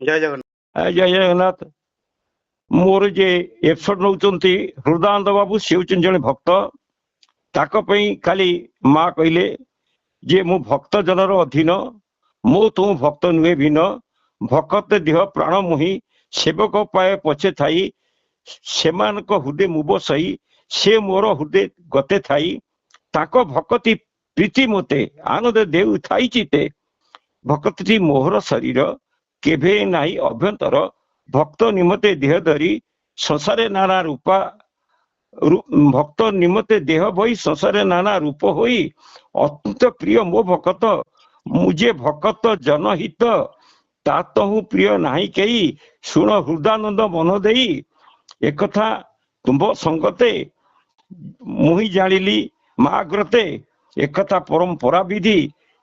जय जगन्नाथ। जय जगन्नाथ। मोर जे एपिसोड नौचंती हृदयानंद बाबू से होचन जने भक्त ताक पई खाली माँ कहले जे मु भक्त जनर अधीन मो तुम भक्त नुहे भिन्न भक्त देह प्राण मुहि सेवक पाए पछे थाई सेमानक हृदय मुब सही से मोर हृदय गते थाई ताक भक्ति प्रीति मते आनंद देउ थाई चिते भक्ति मोहर शरीर केभे नाही अभ्यंतर भक्त निमते देह धरी संसारे नाना रूपा भक्त निमते देह भई संसारे नाना रूप होई अत्यंत प्रिय मो भक्त मुझे भक्त जनहित तातहु प्रिय नाही केई शुण हृदयानंद मन देई एक कथा तुम्भ संगते मुहि जानिली माग्रते एक कथा परंपरा विधि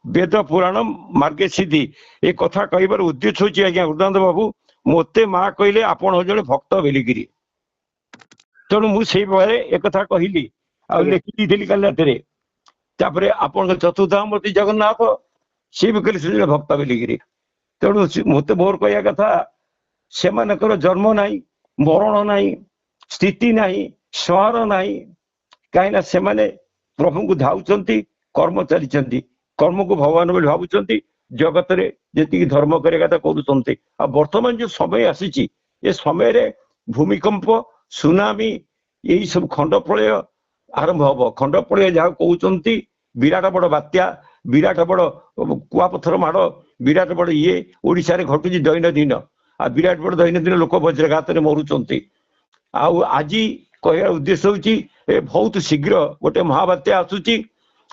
वेद पुराण मार्गे सिद्धि ए कथा कहबार उद्देश्य होची आज्ञा हृदयानंद बाबू मते माँ कहले आपण जड़े भक्त बेलिगिरी तेणु मुझे एक कथा कहली आ लिखी दी काली रात तापर आपण चतुर्थामूर्ति जगन्नाथ सी भी कहले भक्त बेलिगिरी तेणु मत मोर कह कथा से जन्म नाही मरण नाही स्थिति नाही संहार नाही कहीं से प्रभु को धाउचंती कर्म चली कर्म को भगवान बोली भावुंट जगत रे जी धर्म कथा करुँच आ वर्तमान जो समय आसी ए समय भूमिकंप सुनामी यही सब खंड प्रलय आरंभ हम खंड प्रलय जहाँ कहते विराट बड़ बात्या विराट बड़ कुआपथर माड़ विराट बड़ ये ओडिशा रे घटुची दैनंदिन आ विराट बड़ दैनंदिन लोक वज्रघात मरुंच आज कह उद्देश्य हूँ बहुत शीघ्र गोटे महाबात्या आसूची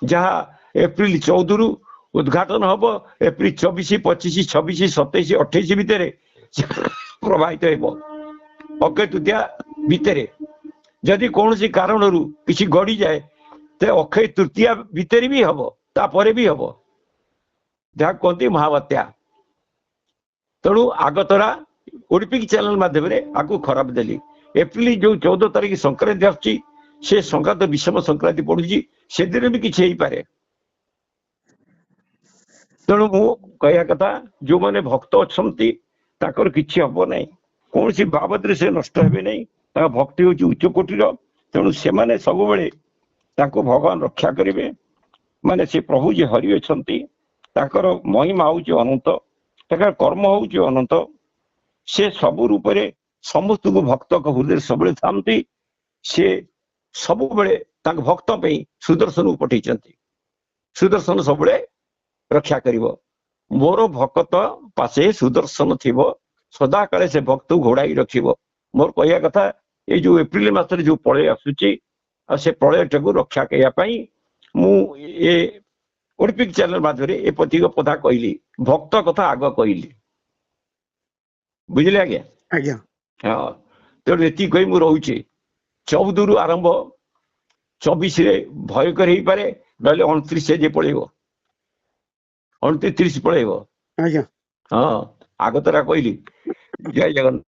जहाँ एप्रिल 14 रु उद्घाटन हम एप्रिल 24 25 26 27 28 भितर प्रभावित हो अक्षय तृतीया भितर जदि कौन सी कारण रु किसी गड़ी जाए तो अक्षय तृतीया भितर भी हम तापर भी हम जहाँ कहते महाबात्या तेणु आगतरा ओडिपिक चैनल माध्यम आपको खराब देली एप्रिल जो 14 तारीख संक्रांति आसुची से संक्रांत विषम संक्रांति पड़ुची से दिन भी किसी हो पारे तेणु मु कह कथा जो मैंने भक्त अच्छा किसी हम ना कौन सी बाबद से नष्ट हे नहीं भक्ति हूँ उच्च कोटीर तेणु से सब भगवान रक्षा करेंगे माने से प्रभु जी हरि अच्छा महिमा हूँ अनंत ताकर कर्म हूँ अनंत से सब रूप से समस्त को भक्त हृदय सब था सी सब भक्त सुदर्शन को पठे सुदर्शन सब रक्षा करिवो मोर भक्त पासे सुदर्शन थिवो सदा काले से भक्त घोड़ाई रखिवो मोर कहया कथा ये जो एप्रिल मास जो प्रलय आसुची आ से प्रलय टाक रक्षा करने मु ये ओडिपिक चैनल माध्यम ए पथिक कथा कहली भक्त कथा आग कहली बुझले आज्ञा आज्ञा हाँ तेणु ये कही मुझे रोचे 14 रु आरंभ 24 भयकर हो पारे ना 29 जे पड़ेब 29 30 पड़ेब आज्ञा हाँ आगतरा कहली जय जगन्नाथ।